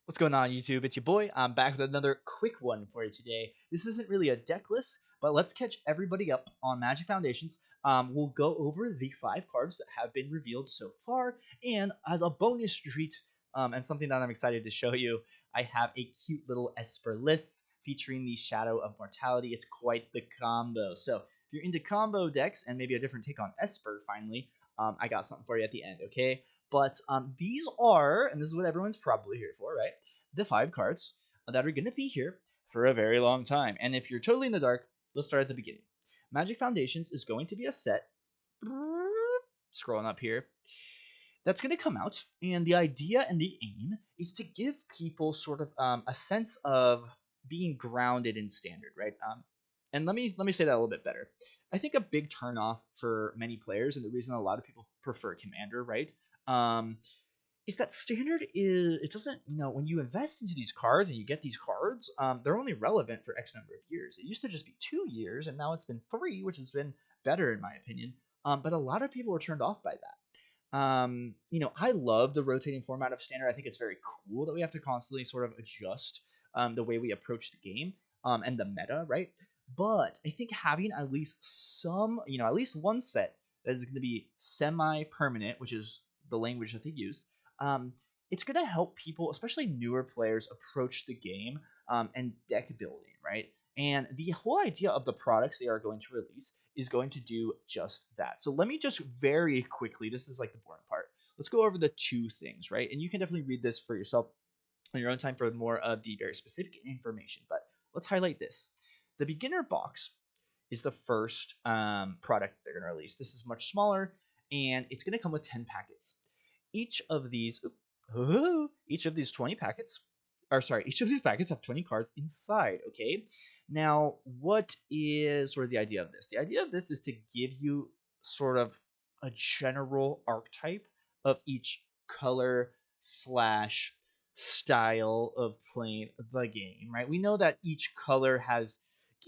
What's going on, YouTube? It's your boy. I'm back with another quick one for you today. This isn't really a deck list, but let's catch everybody up on Magic Foundations. We'll go over the 5 cards that have been revealed so far, and as a bonus treat, and something that I'm excited to show you, I have a cute little Esper list featuring the Shadow of Mortality. It's quite the combo. So if you're into combo decks and maybe a different take on Esper, finally, I got something for you at the end, okay? But these are, and this is what everyone's probably here for, right? The 5 cards that are going to be here for a very long time. And if you're totally in the dark, let's start at the beginning. Magic Foundations is going to be a set, scrolling up here, that's going to come out. And the idea and the aim is to give people sort of a sense of being grounded in standard, right? And let me say that a little bit better. I think a big turnoff for many players, and the reason a lot of people prefer Commander, right? Is that standard is it doesn't when you invest into these cards and you get these cards, they're only relevant for X number of years. It used to just be 2 years, and now it's been 3, which has been better in my opinion. But a lot of people are turned off by that. I love the rotating format of standard. I think it's very cool that we have to constantly sort of adjust the way we approach the game and the meta, right? But I think having at least at least one set that is going to be semi-permanent, which is the language that they use, it's going to help people, especially newer players, approach the game and deck building, right? And the whole idea of the products they are going to release is going to do just that. So let me just very quickly, this is like the boring part. Let's go over the 2 things, right? And you can definitely read this for yourself on your own time for more of the very specific information. But let's highlight this. The beginner box is the first product they're going to release. This is much smaller, and it's going to come with 10 packets. Each of these 20 packets, each of these packets have 20 cards inside, okay? Now, what is sort of the idea of this? The idea of this is to give you sort of a general archetype of each color slash style of playing the game, right? We know that each color has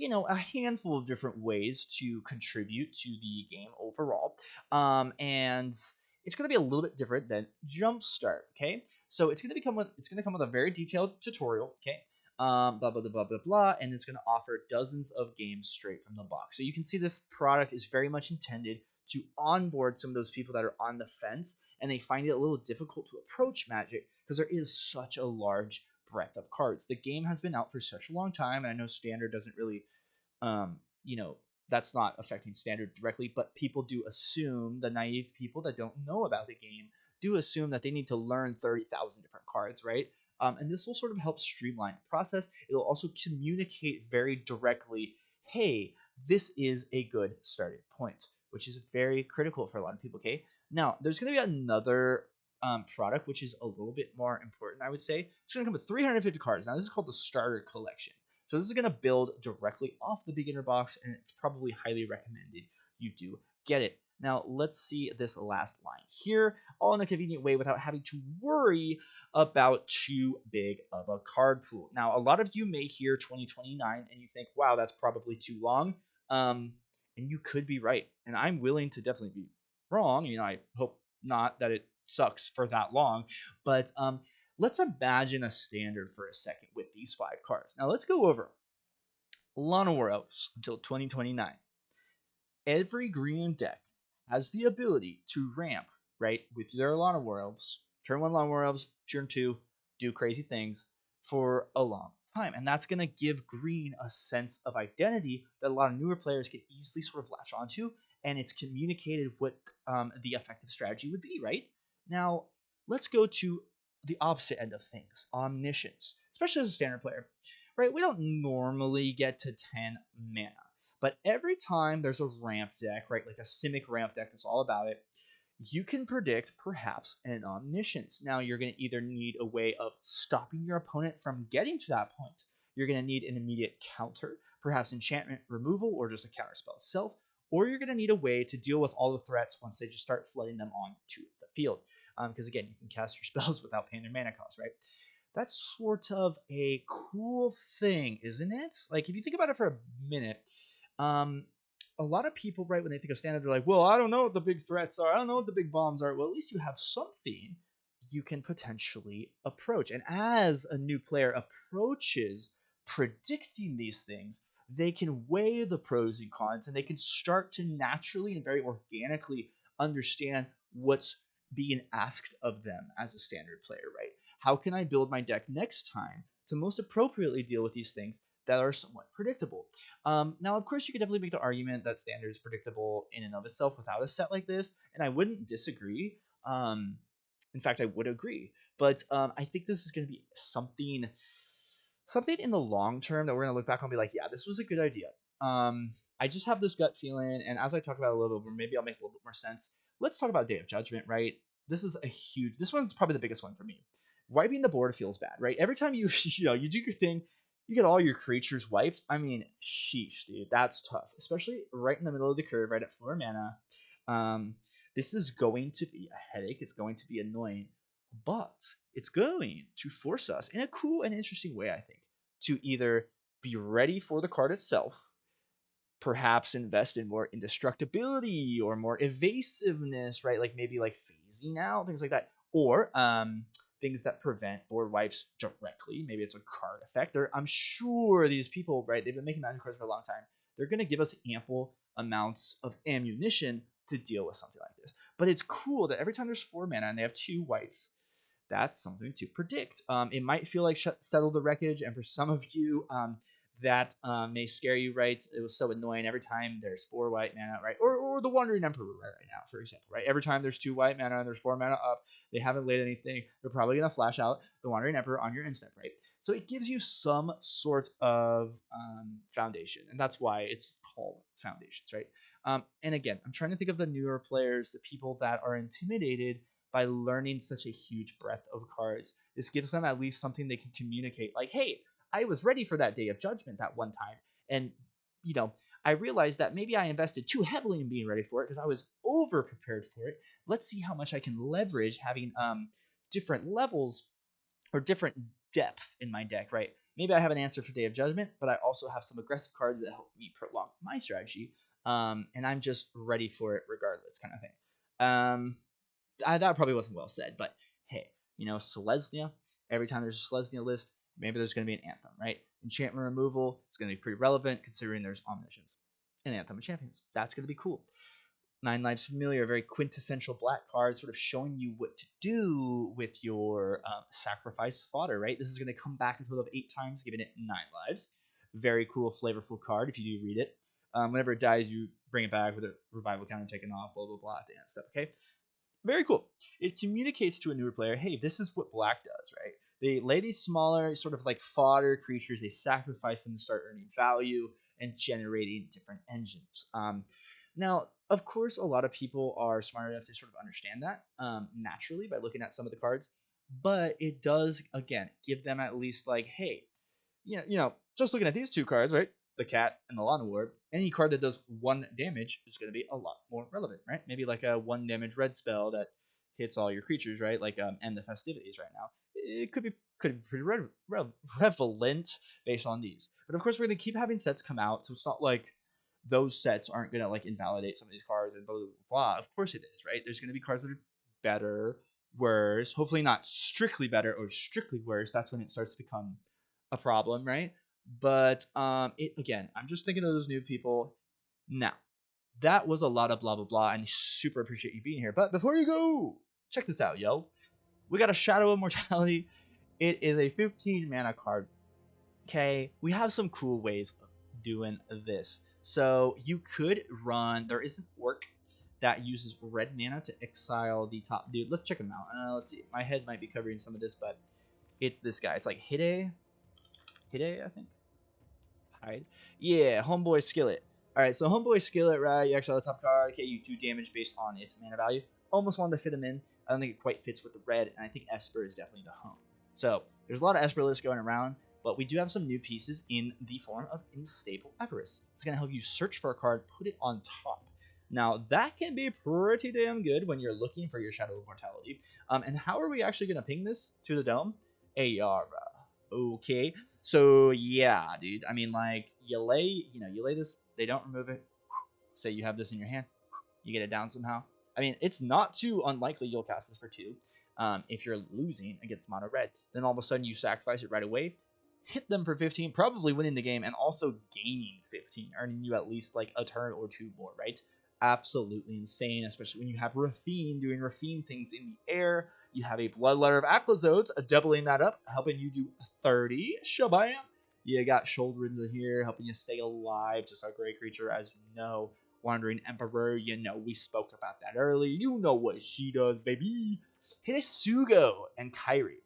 a handful of different ways to contribute to the game overall. And it's going to be a little bit different than Jumpstart, okay? So it's going to come with a very detailed tutorial, okay? Blah blah blah blah blah blah, and it's going to offer dozens of games straight from the box. So you can see this product is very much intended to onboard some of those people that are on the fence and they find it a little difficult to approach Magic because there is such a large breadth of cards. The game has been out for such a long time, and I know Standard doesn't really, um, you know, that's not affecting Standard directly, but people do assume, the naive people that don't know about the game do assume that they need to learn 30,000 different cards, right? And this will sort of help streamline the process. It'll also communicate very directly, hey, this is a good starting point, which is very critical for a lot of people, okay? Now, there's going to be another product, which is a little bit more important, I would say. It's going to come with 350 cards. Now, this is called the Starter Collection. So this is going to build directly off the beginner box, and it's probably highly recommended you do get it. Now, let's see this last line here, all in a convenient way without having to worry about too big of a card pool. Now, a lot of you may hear 2029 and you think, wow, that's probably too long. And you could be right. And I'm willing to definitely be wrong. I hope not that it sucks for that long. But let's imagine a standard for a second with these 5 cards. Now, let's go over Llanowar Elves until 2029. Every green deck has the ability to ramp, right, with their Llanowar Elves. Turn 1 Llanowar Elves, turn 2, do crazy things for a long time. And that's going to give green a sense of identity that a lot of newer players can easily sort of latch onto, and it's communicated what the effective strategy would be, right? Now, let's go to the opposite end of things, Omniscience, especially as a standard player, right? We don't normally get to 10 mana. But every time there's a ramp deck, right, like a Simic ramp deck is all about it, you can predict perhaps an Omniscience. Now, you're going to either need a way of stopping your opponent from getting to that point. You're going to need an immediate counter, perhaps enchantment removal or just a counter spell itself, or you're going to need a way to deal with all the threats once they just start flooding them onto the field. Because again, you can cast your spells without paying their mana cost, right? That's sort of a cool thing, isn't it? Like, if you think about it for a minute, a lot of people, right, when they think of standard, they're like, well, I don't know what the big threats are. I don't know what the big bombs are. Well, at least you have something you can potentially approach. And as a new player approaches predicting these things, they can weigh the pros and cons, and they can start to naturally and very organically understand what's being asked of them as a standard player, right? How can I build my deck next time to most appropriately deal with these things that are somewhat predictable? Now, of course, you could definitely make the argument that standard is predictable in and of itself without a set like this, and I wouldn't disagree. In fact, I would agree. But I think this is going to be something in the long term that we're going to look back on and be like, yeah, this was a good idea. I just have this gut feeling, and as I talk about it a little bit more, maybe I'll make a little bit more sense. Let's talk about Day of Judgment, right? This one's probably the biggest one for me. Wiping the board feels bad, right? Every time you you do your thing, you get all your creatures wiped. I mean, sheesh, dude, that's tough, especially right in the middle of the curve, right at 4 mana. This is going to be a headache. It's going to be annoying, but it's going to force us in a cool and interesting way, I think, to either be ready for the card itself, perhaps invest in more indestructibility or more evasiveness, right? Like maybe like phasing out, things like that, or things that prevent board wipes directly. Maybe it's a card effect. I'm sure these people, right, they've been making Magic cards for a long time. They're going to give us ample amounts of ammunition to deal with something like this. But it's cool that every time there's 4 mana and they have 2 whites, that's something to predict. It might feel like Settle the Wreckage, and for some of you, that may scare you, right? It was so annoying every time there's 4 white mana, right? Or the Wandering Emperor right now, for example, right? Every time there's 2 white mana and there's 4 mana up, they haven't laid anything, they're probably going to flash out the Wandering Emperor on your instant, right? So it gives you some sort of foundation, and that's why it's called Foundations, right? And again, I'm trying to think of the newer players, the people that are intimidated by learning such a huge breadth of cards. This gives them at least something they can communicate, like, hey, I was ready for that Day of Judgment that one time, and I realized that maybe I invested too heavily in being ready for it because I was over prepared for it. Let's see how much I can leverage having different levels or different depth in my deck, right? Maybe I have an answer for Day of Judgment, but I also have some aggressive cards that help me prolong my strategy, and I'm just ready for it regardless, kind of thing. That probably wasn't well said, but hey, Selesnya, every time there's a Selesnya list, maybe there's going to be an Anthem, right? Enchantment removal is going to be pretty relevant considering there's Omniscience and Anthem of Champions. That's going to be cool. 9 Lives Familiar, a very quintessential black card, sort of showing you what to do with your sacrifice fodder, right? This is going to come back a total of 8 times, giving it 9 lives. Very cool, flavorful card if you do read it. Whenever it dies, you bring it back with a revival counter taken off, blah, blah, blah, at the end stuff, okay? Very cool. It communicates to a newer player, hey, this is what black does, right? They lay these smaller, sort of like fodder creatures, they sacrifice them to start earning value and generating different engines. Now, of course, a lot of people are smart enough to sort of understand that naturally by looking at some of the cards, but it does, again, give them at least like, hey, just looking at these 2 cards, right? The cat and the lawn award, any card that does 1 damage is going to be a lot more relevant, right? Maybe like a 1 damage red spell that hits all your creatures, right? Like End the Festivities right now. It could be pretty relevant based on these. But of course, we're going to keep having sets come out, so it's not like those sets aren't going to like invalidate some of these cards and blah, blah, blah. Of course it is, right? There's going to be cards that are better, worse, hopefully not strictly better or strictly worse. That's when it starts to become a problem, right? But again, I'm just thinking of those new people. Now, that was a lot of blah, blah, blah, and super appreciate you being here. But before you go, check this out, yo. We got a Shadow of Mortality. It is a 15 mana card. Okay, we have some cool ways of doing this. So you could run, there is an orc that uses red mana to exile the top dude. Let's check him out. Let's see. My head might be covering some of this, but it's this guy. It's like Hide, I think. Hide. Yeah, Homeboy Skillet. Alright, so Homeboy Skillet, right? You exile the top card. Okay, you do damage based on its mana value. Almost wanted to fit him in. I don't think it quite fits with the red, and I think Esper is definitely the home. So, there's a lot of Esper lists going around, but we do have some new pieces in the form of Insatiable Avarice. It's going to help you search for a card, put it on top. Now, that can be pretty damn good when you're looking for your Shadow of Mortality. And how are we actually going to ping this to the dome? Ayara. Okay. So, yeah, dude. I mean, like, you lay this, they don't remove it. Say you have this in your hand. You get it down somehow. I mean, it's not too unlikely you'll cast this for 2. if you're losing against mono red. Then all of a sudden you sacrifice it right away, hit them for 15, probably winning the game, and also gaining 15, earning you at least like a turn or two more, right? Absolutely insane, especially when you have Raffine doing Raffine things in the air. You have a Bloodletter of Aclazodes, doubling that up, helping you do 30. Shabam! You got Shoulders in here, helping you stay alive. Just a great creature, as you know. Wandering Emperor, you know, we spoke about that earlier. You know what she does, baby. Hisugo and Kyrie.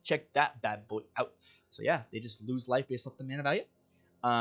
Check that bad boy out. So yeah, they just lose life based off the mana value.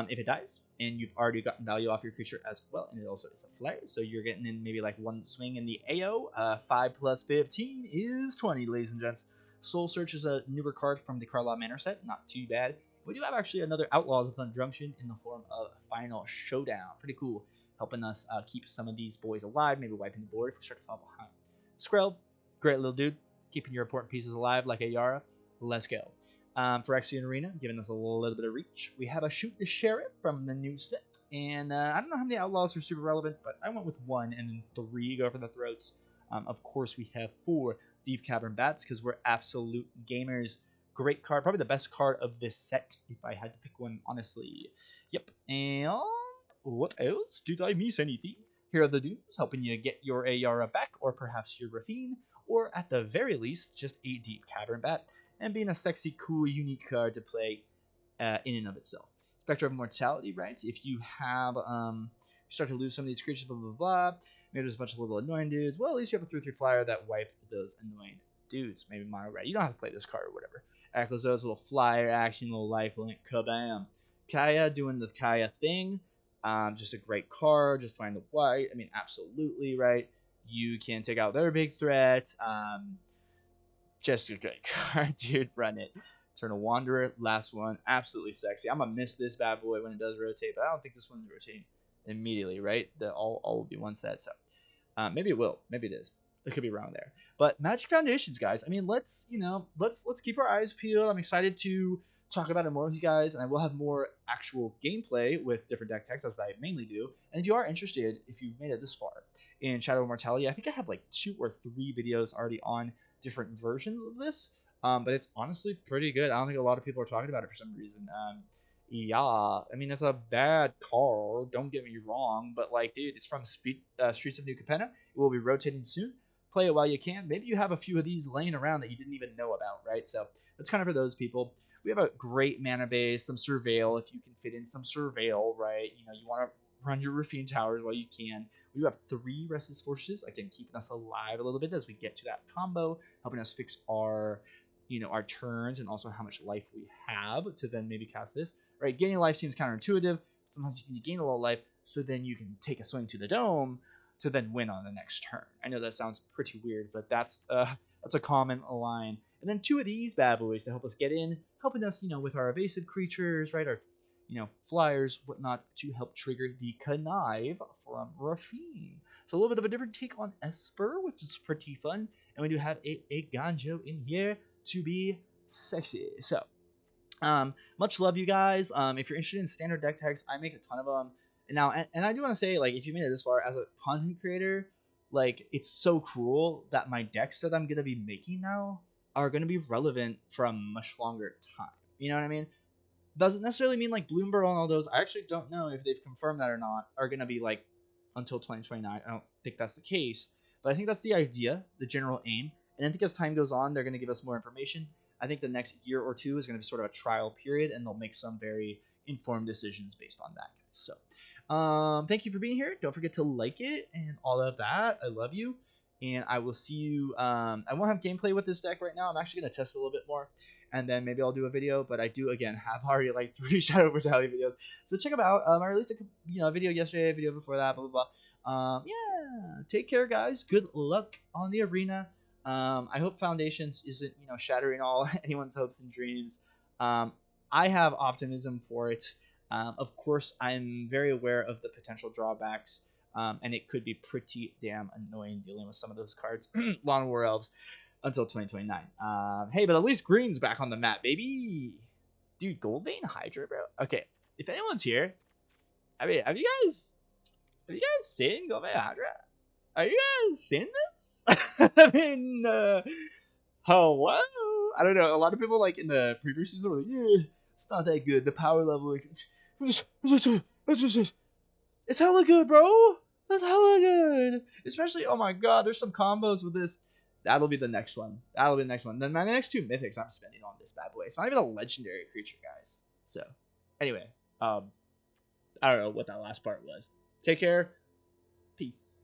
If it dies, and you've already gotten value off your creature as well, and it also is a flare, so you're getting in maybe like one swing in the AO. 5 plus 15 is 20, ladies and gents. Soul Search is a newer card from the Karla Manor set, not too bad. We do have actually another Outlaws of Unjunction in the form of Final Showdown. Pretty cool, helping us keep some of these boys alive, maybe wiping the board if we start to fall behind. Skrelv, great little dude, keeping your important pieces alive like Ayara. Let's go. Phyrexian Arena, giving us a little bit of reach. We have a Shoot the Sheriff from the new set. And I don't know how many Outlaws are super relevant, but I went with 1 and then 3 go for the throats. Of course, we have 4 Deep-Cavern Bats because we're absolute gamers. Great card. Probably the best card of this set if I had to pick one, honestly. Yep. And what else? Did I miss anything? Here are the Dooms, helping you get your Ayara back, or perhaps your Raffine, or at the very least, just a Deep-Cavern Bat. And being a sexy, cool, unique card to play in and of itself. Spectre of Mortality, right? If you have, you start to lose some of these creatures, blah, blah, blah. Maybe there's a bunch of little annoying dudes. Well, at least you have a 3/3 flyer that wipes those annoying dudes. Maybe mono red. You don't have to play this card or whatever. Aclazode's little flyer action, little lifelink, kabam. Kaya doing the Kaya thing. Just a great card. Just find the white. I mean, absolutely, right? You can take out their big threat. Just a great card, dude. Run it. Turn a Wanderer. Last one. Absolutely sexy. I'm going to miss this bad boy when it does rotate, but I don't think this one's rotating immediately, right? All will be one set. So maybe it will. Maybe it is. I could be wrong there. But Magic Foundations, guys. I mean, let's keep our eyes peeled. I'm excited to talk about it more with you guys, and I will have more actual gameplay with different deck techs, as I mainly do. And if you are interested, if you've made it this far in Shadow of Mortality, I think I have like 2 or 3 videos already on different versions of this, but it's honestly pretty good. I don't think a lot of people are talking about it for some reason. Yeah, I mean, it's a bad card, don't get me wrong, but like, dude, it's from Streets of New Capenna. It will be rotating soon. Play it while you can. Maybe you have a few of these laying around that you didn't even know about, right? So that's kind of for those people. We have a great mana base, some Surveil, if you can fit in some Surveil, right? You know, you want to run your Raffine towers while you can. We have 3 Restless Forces, again, keeping us alive a little bit as we get to that combo, helping us fix our, our turns and also how much life we have to then maybe cast this. Right, gaining life seems counterintuitive. Sometimes you can gain a little life, so then you can take a swing to the dome to then win on the next turn. I know that sounds pretty weird, but that's a common line. And then 2 of these bad boys to help us get in, helping us, with our evasive creatures, right? Our flyers, whatnot, to help trigger the Connive from Raffine. So a little bit of a different take on Esper, which is pretty fun. And we do have a Ganjo in here to be sexy. So, much love, you guys. If you're interested in standard deck tags, I make a ton of them. And now, and I do want to say, like, if you made it this far as a content creator, like, it's so cool that my decks that I'm going to be making now are going to be relevant for a much longer time. You know what I mean? Doesn't necessarily mean like Bloomberg and all those. I actually don't know if they've confirmed that or not, are going to be like until 2029. I don't think that's the case, but I think that's the idea, the general aim. And I think as time goes on, they're going to give us more information. I think the next year or 2 is going to be sort of a trial period, and they'll make some very informed decisions based on that, guys. So thank you for being here. Don't forget to like it and all of that. I love you. And I will see you. I won't have gameplay with this deck right now. I'm actually going to test a little bit more, and then maybe I'll do a video. But I do, again, have already like 3 Shadow Mortality videos, so check them out. I released a video yesterday, a video before that, blah blah blah. Yeah, take care, guys. Good luck on the arena. I hope Foundations isn't shattering all anyone's hopes and dreams. I have optimism for it. Of course, I'm very aware of the potential drawbacks. And it could be pretty damn annoying dealing with some of those cards. Lawn War Elves until 2029. Hey, but at least green's back on the map, baby. Dude, Goldbane Hydra, bro. Okay, if anyone's here, I mean, have you guys seen Goldbane Hydra? Are you guys seeing this? I mean, Hello. I don't know. A lot of people like in the previous season were like, yeah, it's not that good. The power level, like, it's hella good, bro. That's hella good. Especially, oh my god, there's some combos with this. That'll be the next one. That'll be the next one. Then my next 2 mythics I'm spending on this bad boy. It's not even a legendary creature, guys. So, anyway, I don't know what that last part was. Take care. Peace.